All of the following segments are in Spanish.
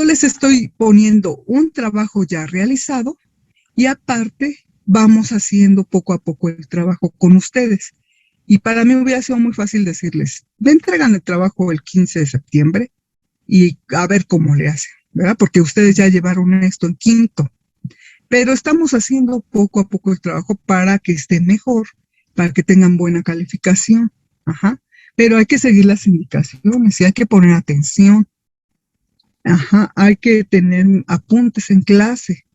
yo les estoy poniendo un trabajo ya realizado y aparte vamos haciendo poco a poco el trabajo con ustedes. Y para mí hubiera sido muy fácil decirles, me entregan el trabajo el 15 de septiembre y a ver cómo le hacen, ¿verdad? Porque ustedes ya llevaron esto en quinto. Pero estamos haciendo poco a poco el trabajo para que esté mejor, para que tengan buena calificación. Ajá. Pero hay que seguir las indicaciones y hay que poner atención. Ajá. Hay que tener apuntes en clase,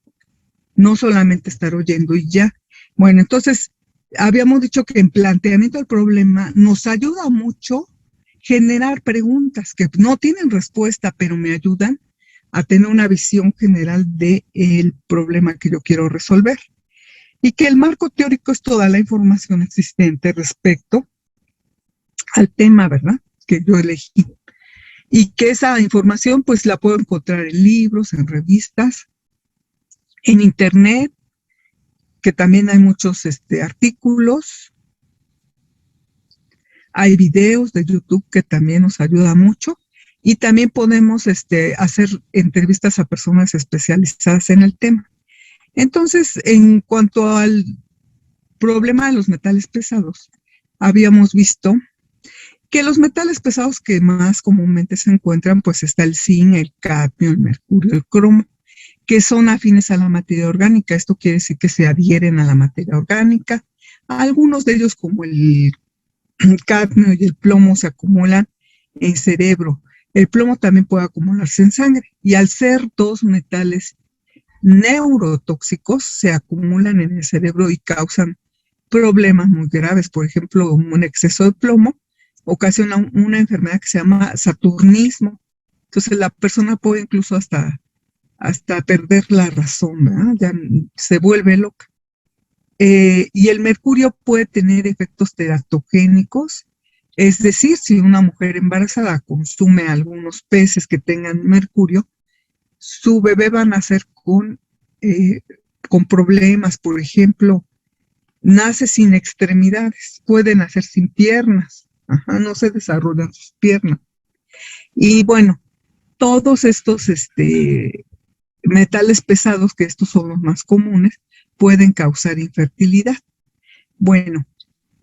no solamente estar oyendo y ya. Bueno, entonces, habíamos dicho que en planteamiento del problema nos ayuda mucho generar preguntas que no tienen respuesta, pero me ayudan a tener una visión general del problema que yo quiero resolver. Y que el marco teórico es toda la información existente respecto al tema, ¿verdad? Que yo elegí. Y que esa información pues la puedo encontrar en libros, en revistas, en internet, que también hay muchos artículos, hay videos de YouTube que también nos ayuda mucho. Y también podemos hacer entrevistas a personas especializadas en el tema. Entonces, en cuanto al problema de los metales pesados, habíamos visto que los metales pesados que más comúnmente se encuentran, pues está el zinc, el cadmio, el mercurio, el cromo, que son afines a la materia orgánica. Esto quiere decir que se adhieren a la materia orgánica. Algunos de ellos, como el cadmio y el plomo, se acumulan en cerebro. El plomo también puede acumularse en sangre. Y al ser dos metales neurotóxicos, se acumulan en el cerebro y causan problemas muy graves. Por ejemplo, un exceso de plomo ocasiona una enfermedad que se llama saturnismo. Entonces la persona puede incluso hasta perder la razón, ¿verdad? Ya se vuelve loca. Y el mercurio puede tener efectos teratogénicos, es decir, si una mujer embarazada consume algunos peces que tengan mercurio, su bebé va a nacer con problemas. Por ejemplo, nace sin extremidades, puede nacer sin piernas, ajá, no se desarrollan sus piernas. Y bueno, todos estos metales pesados, que estos son los más comunes, pueden causar infertilidad. Bueno,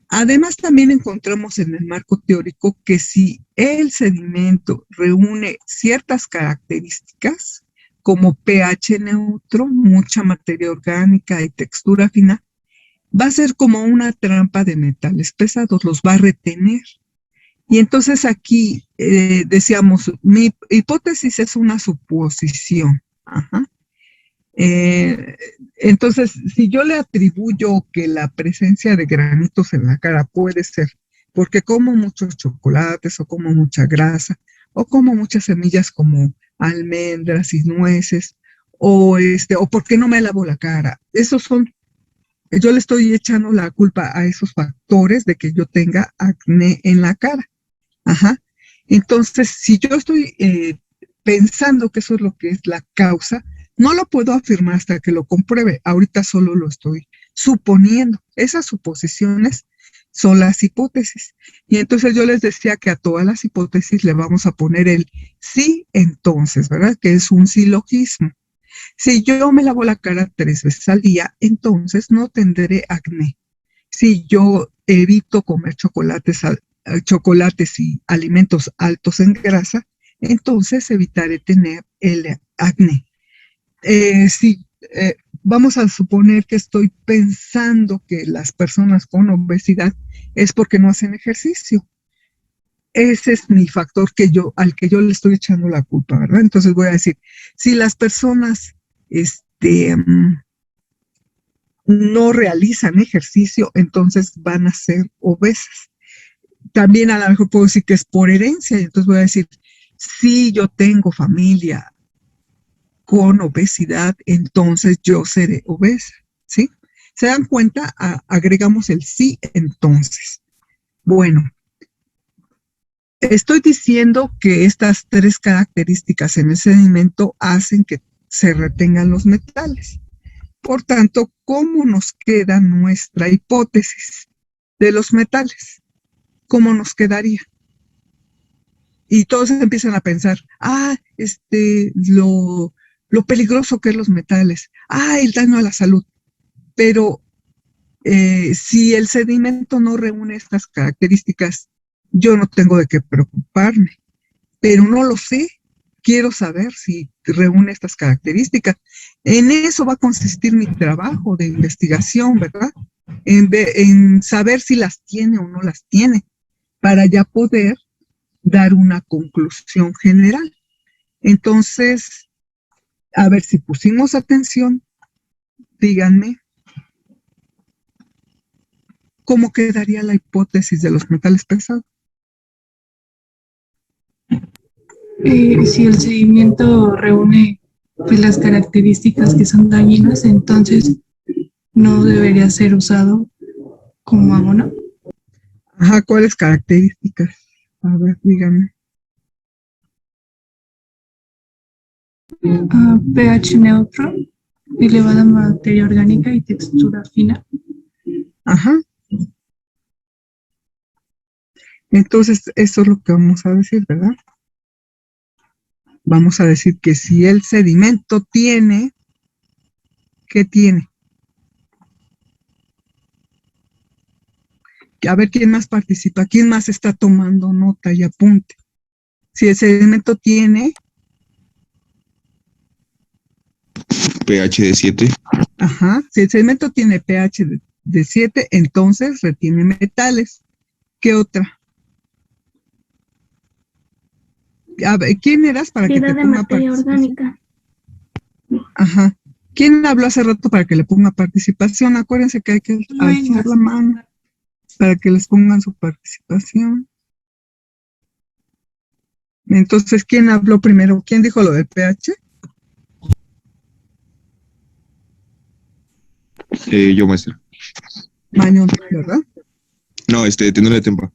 además también encontramos en el marco teórico que si el sedimento reúne ciertas características, como pH neutro, mucha materia orgánica y textura fina, va a ser como una trampa de metales pesados, los va a retener. Y entonces aquí decíamos, mi hipótesis es una suposición. Ajá. Entonces, si yo le atribuyo que la presencia de granitos en la cara puede ser porque como muchos chocolates o como mucha grasa o como muchas semillas como almendras y nueces o porque no me lavo la cara, yo le estoy echando la culpa a esos factores de que yo tenga acné en la cara. Ajá. Entonces, si yo estoy pensando que eso es lo que es la causa, no lo puedo afirmar hasta que lo compruebe. Ahorita solo lo estoy suponiendo. Esas suposiciones son las hipótesis. Y entonces yo les decía que a todas las hipótesis le vamos a poner el sí, entonces, ¿verdad? Que es un silogismo. Si yo me lavo la cara 3 veces al día, entonces no tendré acné. Si yo evito comer chocolates y alimentos altos en grasa, entonces evitaré tener el acné. Si vamos a suponer que estoy pensando que las personas con obesidad es porque no hacen ejercicio. Ese es mi factor al que yo le estoy echando la culpa, ¿verdad? Entonces voy a decir, si las personas no realizan ejercicio, entonces van a ser obesas. También a lo mejor puedo decir que es por herencia, y entonces voy a decir, si yo tengo familia con obesidad, entonces yo seré obesa, ¿sí? ¿Se dan cuenta? Agregamos el sí, entonces. Bueno, estoy diciendo que estas tres características en el sedimento hacen que se retengan los metales. Por tanto, ¿cómo nos queda nuestra hipótesis de los metales? ¿Cómo nos quedaría? y todos empiezan a pensar, lo peligroso que es los metales, el daño a la salud. Pero si el sedimento no reúne estas características, yo no tengo de qué preocuparme, pero no lo sé. Quiero saber si reúne estas características. En eso va a consistir mi trabajo de investigación, ¿verdad? En saber si las tiene o no las tiene, para ya poder dar una conclusión general. Entonces, a ver si pusimos atención, díganme, ¿cómo quedaría la hipótesis de los metales pesados? Si el sedimento reúne pues, las características que son dañinas, entonces no debería ser usado como abono. Ajá, ¿cuáles características? A ver, díganme. pH neutro, elevada materia orgánica y textura fina. Ajá. Entonces, eso es lo que vamos a decir, ¿verdad? Vamos a decir que si el sedimento tiene, ¿qué tiene? A ver quién más participa, quién más está tomando nota y apunte. Si el sedimento tiene pH de 7. Ajá, si el sedimento tiene pH de 7, entonces retiene metales. ¿Qué otra? A ver, ¿quién eras para que te ponga participación? Ajá. ¿Quién habló hace rato para que le ponga participación? Acuérdense que hay que alzar la mano para que les pongan su participación. Entonces, ¿quién habló primero? ¿Quién dijo lo del pH? Yo, maestra. Mañón, ¿verdad? No, Tenorio de Tempa.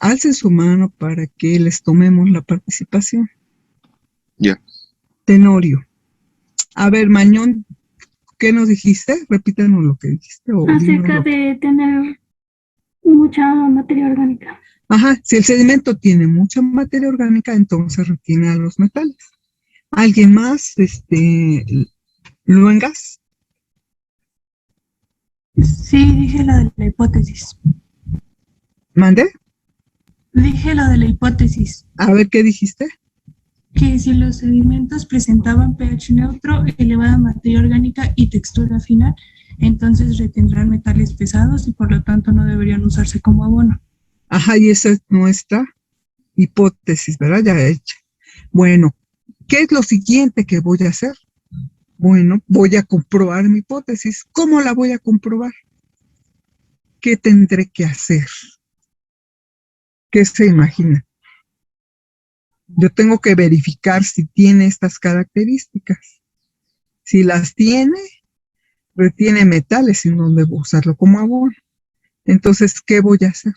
Alcen su mano para que les tomemos la participación. Ya. Tenorio. A ver, Mañón, ¿qué nos dijiste? Repítanos lo que dijiste. Acerca de tener mucha materia orgánica. Ajá, si el sedimento tiene mucha materia orgánica, entonces retiene a los metales. ¿Alguien más, Luengas? Sí, dije lo de la hipótesis. ¿Mande? Dije lo de la hipótesis. A ver, ¿qué dijiste? Que si los sedimentos presentaban pH neutro, elevada materia orgánica y textura fina, entonces retendrán metales pesados y por lo tanto no deberían usarse como abono. Ajá, y esa es nuestra hipótesis, ¿verdad? Ya hecha. Bueno, ¿qué es lo siguiente que voy a hacer? Bueno, voy a comprobar mi hipótesis. ¿Cómo la voy a comprobar? ¿Qué tendré que hacer? ¿Qué se imagina? Yo tengo que verificar si tiene estas características. Si las tiene, retiene metales y no debo usarlo como abono. Entonces, ¿qué voy a hacer?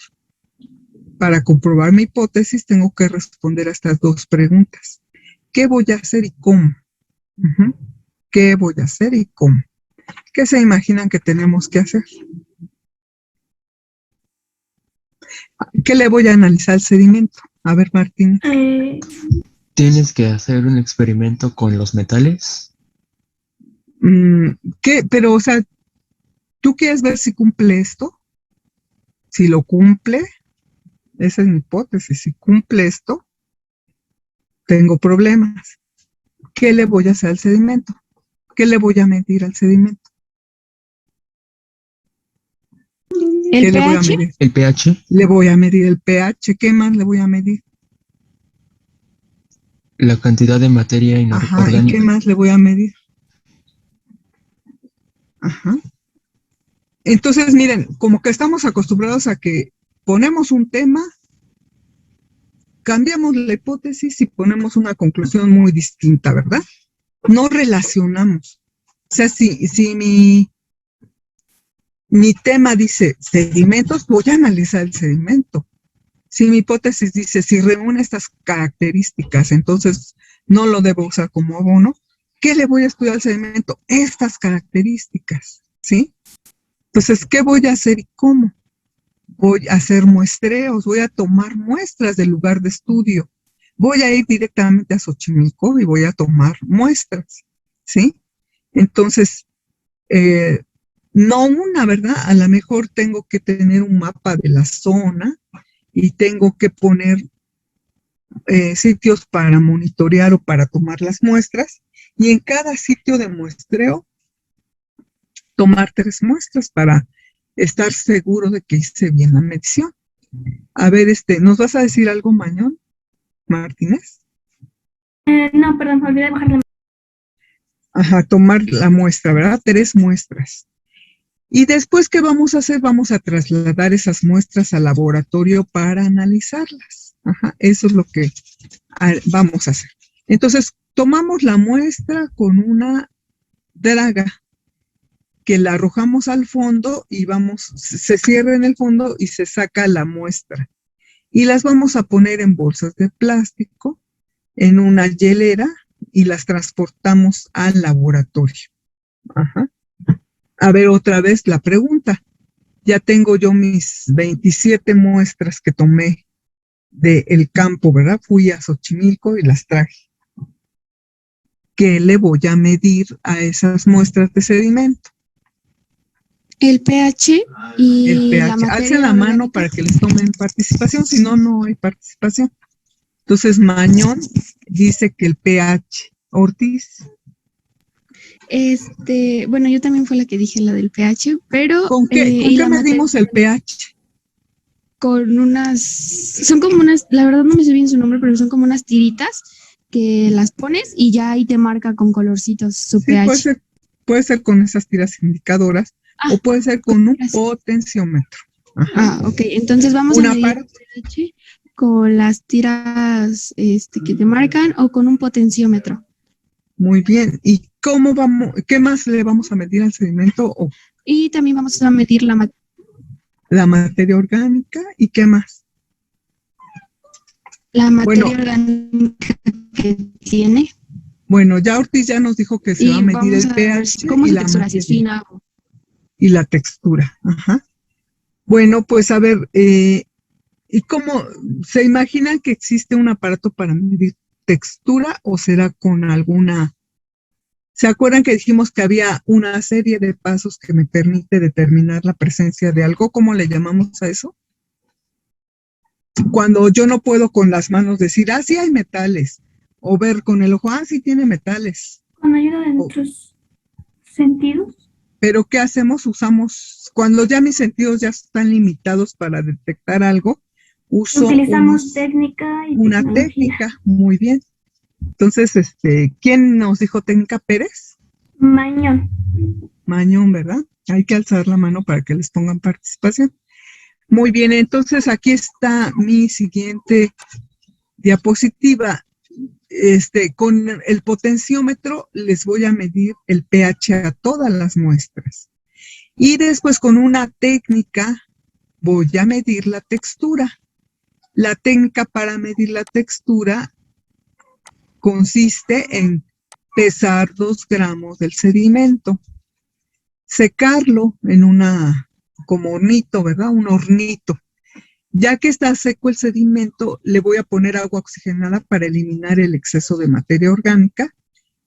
Para comprobar mi hipótesis, tengo que responder a estas dos preguntas. ¿Qué voy a hacer y cómo? ¿Qué voy a hacer y cómo? ¿Qué se imaginan que tenemos que hacer? ¿Qué le voy a analizar al sedimento? A ver, Martín. ¿Tienes que hacer un experimento con los metales? ¿Qué? Pero, o sea, ¿tú quieres ver si cumple esto? Si lo cumple, esa es mi hipótesis. Si cumple esto, tengo problemas. ¿Qué le voy a hacer al sedimento? ¿Qué le voy a medir al sedimento? ¿El pH? ¿El pH? Le voy a medir el pH. ¿Qué más le voy a medir? La cantidad de materia inorgánica. ¿Y qué más le voy a medir? Ajá. Entonces, miren, como que estamos acostumbrados a que ponemos un tema, cambiamos la hipótesis y ponemos una conclusión muy distinta, ¿verdad? No relacionamos. O sea, si mi tema dice sedimentos, voy a analizar el sedimento. Si mi hipótesis dice si reúne estas características, entonces no lo debo usar como abono. ¿Qué le voy a estudiar al sedimento? Estas características, ¿sí? Entonces, ¿qué voy a hacer y cómo? voy a hacer muestreos, voy a tomar muestras del lugar de estudio. Voy a ir directamente a Xochimilco y voy a tomar muestras, ¿sí? Entonces, no una, ¿verdad? A lo mejor tengo que tener un mapa de la zona y tengo que poner sitios para monitorear o para tomar las muestras, y en cada sitio de muestreo tomar 3 muestras para estar seguro de que hice bien la medición. A ver, ¿nos vas a decir algo, Mañón Martínez? No, perdón, me olvidé de bajarle. Ajá, tomar la muestra, ¿verdad? 3 muestras. Y después, ¿qué vamos a hacer? Vamos a trasladar esas muestras al laboratorio para analizarlas. Ajá, eso es lo que vamos a hacer. Entonces, tomamos la muestra con una draga que la arrojamos al fondo y se cierra en el fondo y se saca la muestra. Y las vamos a poner en bolsas de plástico, en una hielera, y las transportamos al laboratorio. Ajá. A ver, otra vez la pregunta. Ya tengo yo mis 27 muestras que tomé del campo, ¿verdad? Fui a Xochimilco y las traje. ¿Qué le voy a medir a esas muestras de sedimento? El pH y El pH. la materia Alcen la mano orgánica. para que les tomen participación, si no, no hay participación. Entonces, Mañón dice que el pH. Ortiz, Bueno, yo también fue la que dije la del pH, pero ¿con qué y la medimos el pH? con son como unas, la verdad no me sé bien su nombre, pero son como unas tiritas que las pones y ya ahí te marca con colorcitos su Sí, pH. puede ser con esas tiras indicadoras o puede ser con un potenciómetro. Ajá. Ok, entonces vamos a medir aparato. el pH con las tiras que te marcan o con un potenciómetro. Muy bien. ¿Y qué más le vamos a medir al sedimento? Y también vamos a medir la materia orgánica. ¿Y qué más? La materia orgánica que tiene. Bueno, ya Ortiz ya nos dijo que se va a medir el pH cómo y se la textura, si es fina y la textura. Ajá. Bueno, pues a ver, ¿y cómo se imaginan que existe un aparato para medir textura o será con alguna? ¿Se acuerdan que dijimos que había una serie de pasos que me permite determinar la presencia de algo? ¿Cómo le llamamos a eso? Cuando yo no puedo con las manos decir, sí hay metales, o ver con el ojo, sí tiene metales. Con ayuda de nuestros sentidos. Pero ¿qué hacemos? Cuando ya mis sentidos ya están limitados para detectar algo, utilizamos una técnica, muy bien. Entonces, ¿quién nos dijo técnica? ¿Pérez? Mañón. Mañón, ¿verdad? Hay que alzar la mano para que les pongan participación. Muy bien, entonces aquí está mi siguiente diapositiva. Con el potenciómetro les voy a medir el pH a todas las muestras. Y después con una técnica voy a medir la textura. La técnica para medir la textura consiste en pesar 2 gramos del sedimento, secarlo en como hornito, ¿verdad? Un hornito. Ya que está seco el sedimento, le voy a poner agua oxigenada para eliminar el exceso de materia orgánica.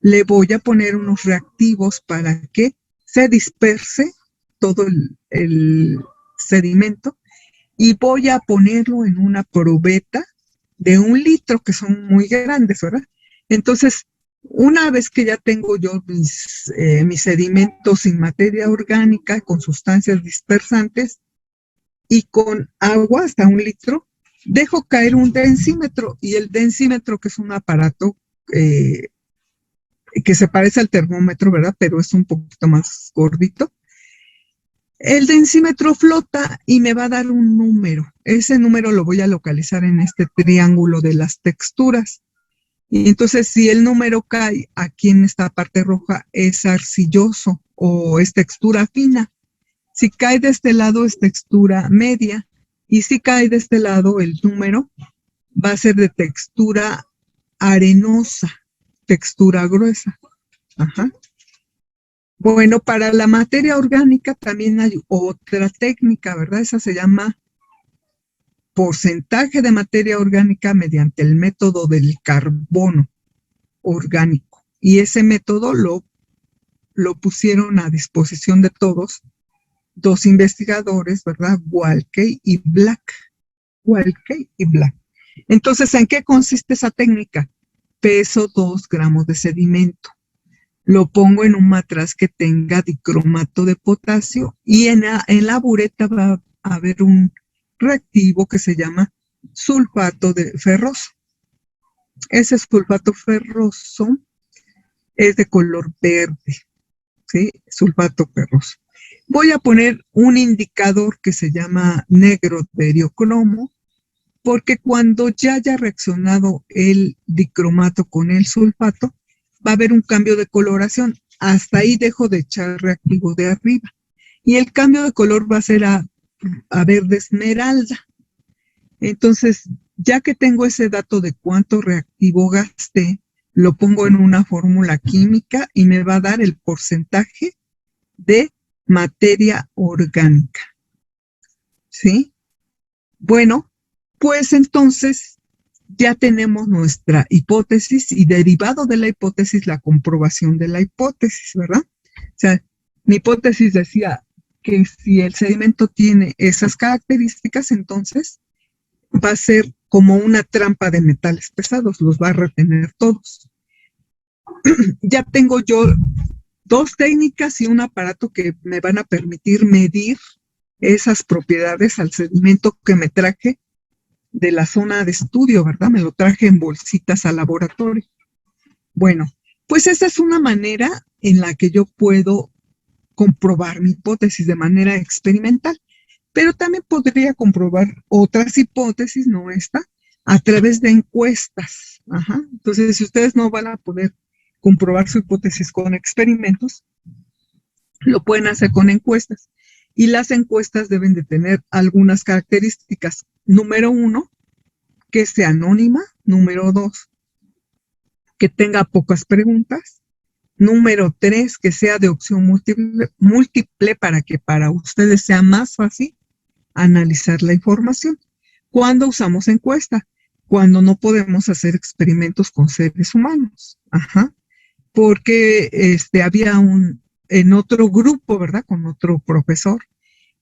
Le voy a poner unos reactivos para que se disperse todo el sedimento y voy a ponerlo en una probeta de 1 litro, que son muy grandes, ¿verdad? Entonces, una vez que ya tengo yo mis sedimentos sin materia orgánica, con sustancias dispersantes y con agua hasta 1 litro, dejo caer un densímetro, y el densímetro, que es un aparato que se parece al termómetro, ¿verdad? Pero es un poquito más gordito. El densímetro flota y me va a dar un número. Ese número lo voy a localizar en este triángulo de las texturas. Y entonces, si el número cae aquí en esta parte roja, es arcilloso o es textura fina. Si cae de este lado, es textura media. Y si cae de este lado, el número va a ser de textura arenosa, textura gruesa. Ajá. Bueno, para la materia orgánica también hay otra técnica, ¿verdad? Esa se llama porcentaje de materia orgánica mediante el método del carbono orgánico. Y ese método lo pusieron a disposición de todos dos investigadores, ¿verdad? Walkey y Black. Entonces, ¿en qué consiste esa técnica? Peso 2 gramos de sedimento. Lo pongo en un matraz que tenga dicromato de potasio y en la bureta va a haber un reactivo que se llama sulfato de ferroso. Ese sulfato ferroso es de color verde, ¿sí? Sulfato ferroso. Voy a poner un indicador que se llama negro bariocromo, porque cuando ya haya reaccionado el dicromato con el sulfato, va a haber un cambio de coloración. Hasta ahí dejo de echar reactivo de arriba. Y el cambio de color va a ser a verde esmeralda. Entonces, ya que tengo ese dato de cuánto reactivo gasté, lo pongo en una fórmula química y me va a dar el porcentaje de materia orgánica. ¿Sí? Bueno, pues entonces ya tenemos nuestra hipótesis y derivado de la hipótesis, la comprobación de la hipótesis, ¿verdad? O sea, mi hipótesis decía que si el sedimento tiene esas características, entonces va a ser como una trampa de metales pesados, los va a retener todos. Ya tengo yo dos técnicas y un aparato que me van a permitir medir esas propiedades al sedimento que me traje de la zona de estudio, ¿verdad? Me lo traje en bolsitas al laboratorio. Bueno, pues esa es una manera en la que yo puedo comprobar mi hipótesis de manera experimental, pero también podría comprobar otras hipótesis, no esta, a través de encuestas. Ajá. Entonces, si ustedes no van a poder comprobar su hipótesis con experimentos, lo pueden hacer con encuestas. Y las encuestas deben de tener algunas características. Número 1, que sea anónima. Número 2, que tenga pocas preguntas. Número 3, que sea de opción múltiple para que para ustedes sea más fácil analizar la información. ¿Cuándo usamos encuesta? Cuando no podemos hacer experimentos con seres humanos. Ajá. Porque había en otro grupo, ¿verdad? Con otro profesor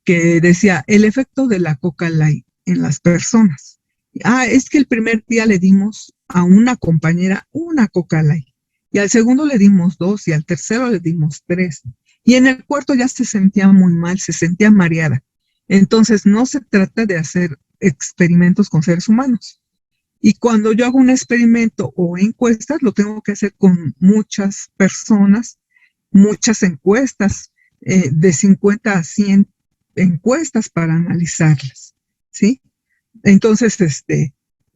que decía el efecto de la Coca Light en las personas. Es que el primer día le dimos a una compañera una Coca Light y al segundo le dimos 2 y al tercero le dimos 3 y en el cuarto ya se sentía muy mal, se sentía mareada. Entonces no se trata de hacer experimentos con seres humanos. Y cuando yo hago un experimento o encuestas, lo tengo que hacer con muchas personas, muchas encuestas, de 50 a 100 encuestas para analizarlas, ¿sí? Entonces,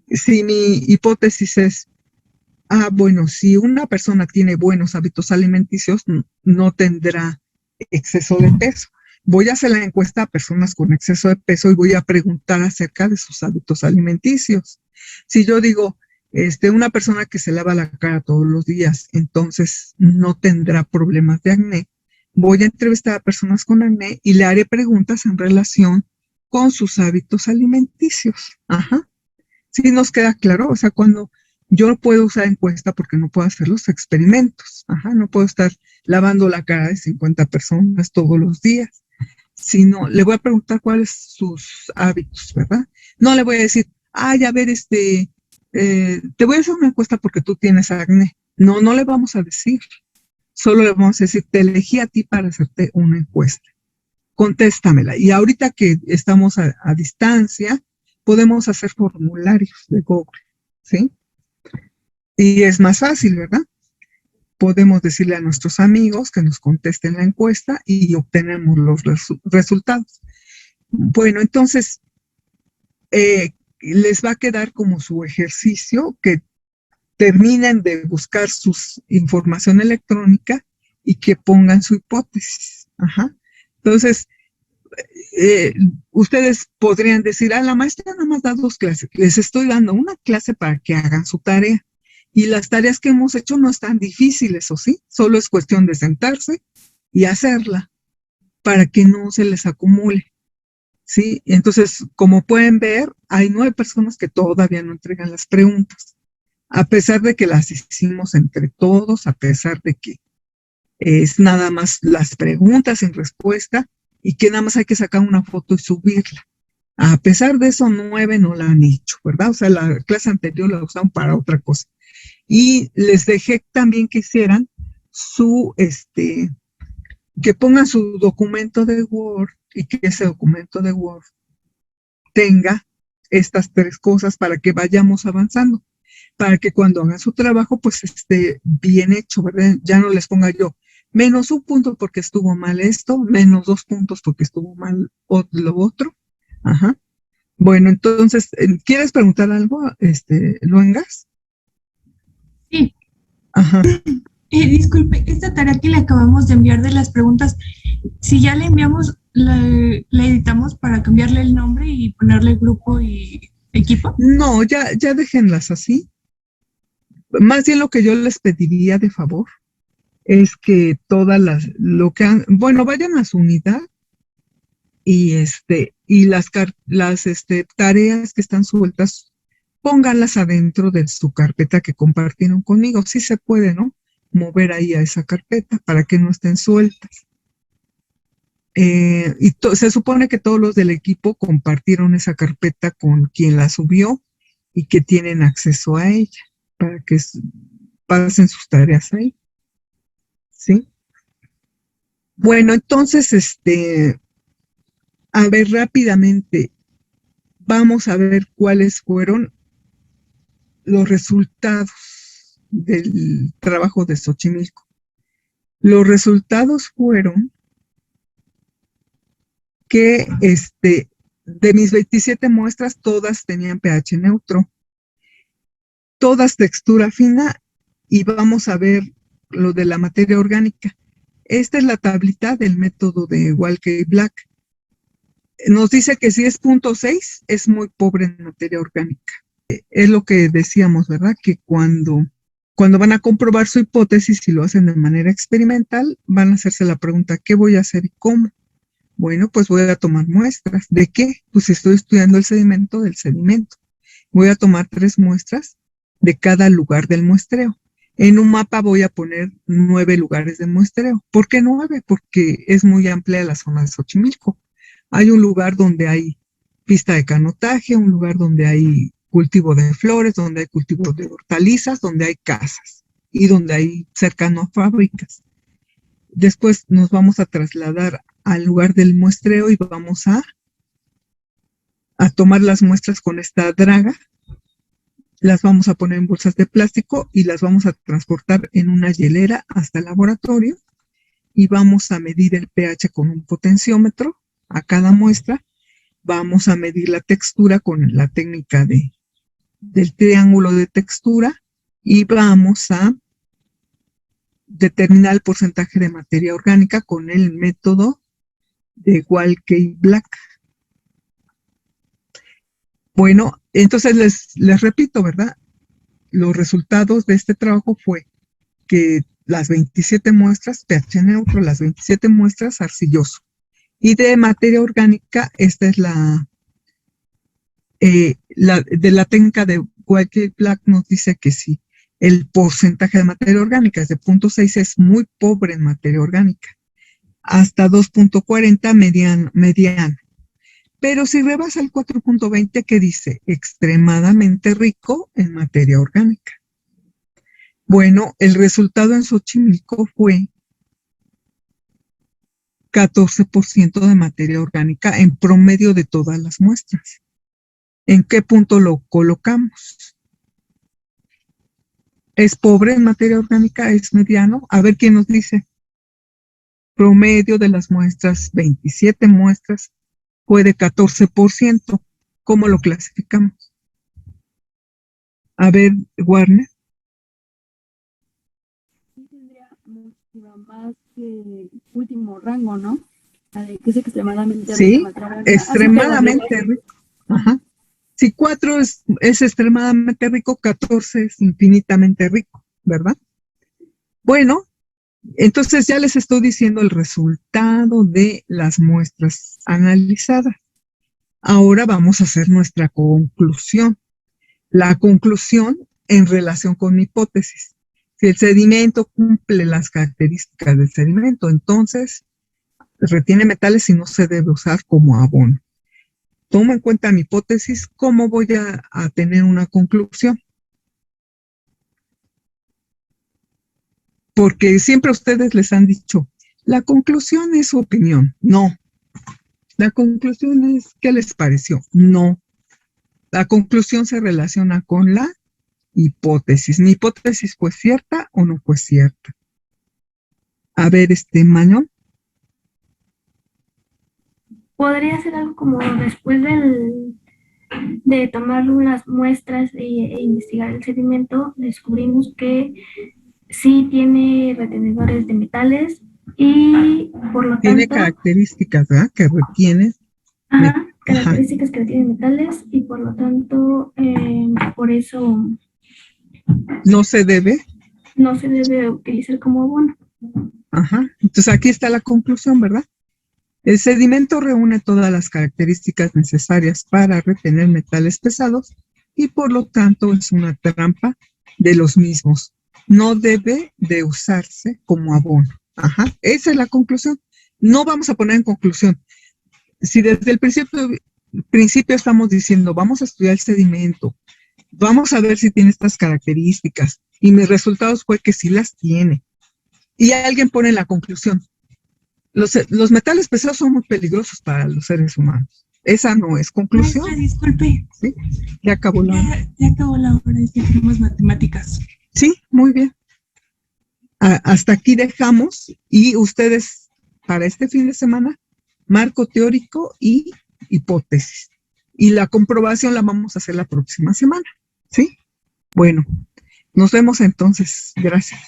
si mi hipótesis es, bueno, si una persona tiene buenos hábitos alimenticios, no tendrá exceso de peso. Voy a hacer la encuesta a personas con exceso de peso y voy a preguntar acerca de sus hábitos alimenticios. Si yo digo, una persona que se lava la cara todos los días, entonces no tendrá problemas de acné. Voy a entrevistar a personas con acné y le haré preguntas en relación con sus hábitos alimenticios. Ajá. Sí, nos queda claro. O sea, cuando yo puedo usar encuesta porque no puedo hacer los experimentos. Ajá. No puedo estar lavando la cara de 50 personas todos los días. Sino, le voy a preguntar cuáles sus hábitos, ¿verdad? No le voy a decir, a ver, te voy a hacer una encuesta porque tú tienes acné. No, no le vamos a decir. Solo le vamos a decir, te elegí a ti para hacerte una encuesta. Contéstamela. Y ahorita que estamos a distancia, podemos hacer formularios de Google, ¿sí? Y es más fácil, ¿verdad? Podemos decirle a nuestros amigos que nos contesten la encuesta y obtenemos los resultados. Bueno, entonces, les va a quedar como su ejercicio que terminen de buscar su información electrónica y que pongan su hipótesis. Ajá. Entonces, ustedes podrían decir, la maestra nada más da 2 clases. Les estoy dando una clase para que hagan su tarea. Y las tareas que hemos hecho no están difíciles, ¿o sí? Solo es cuestión de sentarse y hacerla para que no se les acumule. ¿sí? Entonces, como pueden ver, hay 9 personas que todavía no entregan las preguntas, a pesar de que las hicimos entre todos, a pesar de que es nada más las preguntas en respuesta y que nada más hay que sacar una foto y subirla. A pesar de eso, 9 no la han hecho, ¿verdad? O sea, la clase anterior la usaron para otra cosa. Y les dejé también que hicieran que pongan su documento de Word y que ese documento de Word tenga estas 3 cosas para que vayamos avanzando, para que cuando hagan su trabajo, pues esté bien hecho, ¿verdad? Ya no les ponga yo menos 1 punto porque estuvo mal esto, menos 2 puntos porque estuvo mal lo otro. Ajá. Bueno, entonces, ¿quieres preguntar algo, Luengas? Sí. Ajá. Disculpe, esta tarea que le acabamos de enviar de las preguntas, si ya le enviamos, la editamos para cambiarle el nombre y ponerle grupo y equipo. No, ya déjenlas así. Más bien lo que yo les pediría de favor es que todas vayan a su unidad y las tareas que están sueltas, pónganlas adentro de su carpeta que compartieron conmigo. Sí se puede, ¿no? Mover ahí a esa carpeta para que no estén sueltas. Se supone que todos los del equipo compartieron esa carpeta con quien la subió y que tienen acceso a ella para que pasen sus tareas ahí. ¿Sí? Bueno, entonces, a ver rápidamente, vamos a ver cuáles fueron los resultados del trabajo de Xochimilco. Los resultados fueron que de mis 27 muestras, todas tenían pH neutro, todas textura fina, y vamos a ver lo de la materia orgánica. Esta es la tablita del método de Walker-Black. Nos dice que si es 0.6 es muy pobre en materia orgánica. Es lo que decíamos, ¿verdad? Que cuando van a comprobar su hipótesis, si lo hacen de manera experimental, van a hacerse la pregunta, ¿qué voy a hacer y cómo? Bueno, pues voy a tomar muestras. ¿De qué? Pues estoy estudiando el sedimento del sedimento. Voy a tomar 3 muestras de cada lugar del muestreo. En un mapa voy a poner 9 lugares de muestreo. ¿Por qué 9? Porque es muy amplia la zona de Xochimilco. Hay un lugar donde hay pista de canotaje, un lugar donde hay cultivo de flores, donde hay cultivo de hortalizas, donde hay casas y donde hay cercano a fábricas. Después nos vamos a trasladar al lugar del muestreo y vamos a tomar las muestras con esta draga. Las vamos a poner en bolsas de plástico y las vamos a transportar en una hielera hasta el laboratorio y vamos a medir el pH con un potenciómetro a cada muestra. Vamos a medir la textura con la técnica del triángulo de textura y vamos a determinar el porcentaje de materia orgánica con el método de Walker-Black. Bueno, entonces les repito, ¿verdad? Los resultados de este trabajo fue que las 27 muestras pH neutro, las 27 muestras arcilloso. Y de materia orgánica, esta es de la técnica de Walker-Black nos dice que sí, el porcentaje de materia orgánica es de 0.6, es muy pobre en materia orgánica, hasta 2.40 mediano. Pero si rebasa el 4.20, ¿qué dice? Extremadamente rico en materia orgánica. Bueno, el resultado en Xochimilco fue 14% de materia orgánica en promedio de todas las muestras. ¿En qué punto lo colocamos? ¿Es pobre en materia orgánica? ¿Es mediano? A ver quién nos dice. Promedio de las muestras, 27 muestras, fue de 14%. ¿Cómo lo clasificamos? A ver, Warner. Sí, tendría mucho más que último rango, ¿no? Que es extremadamente sí, rico. Extremadamente rico. Ajá. Si 4 es extremadamente rico, 14 es infinitamente rico, ¿verdad? Bueno, entonces ya les estoy diciendo el resultado de las muestras analizadas. Ahora vamos a hacer nuestra conclusión. La conclusión en relación con mi hipótesis. Si el sedimento cumple las características del sedimento, entonces retiene metales y no se debe usar como abono. Tomo en cuenta mi hipótesis, ¿cómo voy a tener una conclusión? Porque siempre a ustedes les han dicho, la conclusión es su opinión. No. La conclusión es, ¿qué les pareció? No. La conclusión se relaciona con la hipótesis. ¿Mi hipótesis fue cierta o no fue cierta? A ver, Mañón. Podría ser algo como después de tomar unas muestras e investigar el sedimento, descubrimos que sí tiene retenedores de metales y por lo Tiene tanto... características, ¿verdad? Que retiene. Ajá, características que retienen metales y por lo tanto, por eso No se debe. no se debe utilizar como abono. Ajá. Entonces aquí está la conclusión, ¿verdad? El sedimento reúne todas las características necesarias para retener metales pesados y por lo tanto es una trampa de los mismos. No debe de usarse como abono. Ajá. Esa es la conclusión. No vamos a poner en conclusión. Si desde el principio estamos diciendo, vamos a estudiar el sedimento, vamos a ver si tiene estas características, y mis resultados fue que sí las tiene. Y alguien pone en la conclusión, los metales pesados son muy peligrosos para los seres humanos. Esa no es conclusión. Maestra, disculpe. ¿Sí? Ya acabó la hora. Ya acabó la hora, es que tenemos matemáticas. Sí, muy bien. Hasta aquí dejamos, y ustedes para este fin de semana, marco teórico y hipótesis. Y la comprobación la vamos a hacer la próxima semana. ¿Sí? Bueno, nos vemos entonces. Gracias.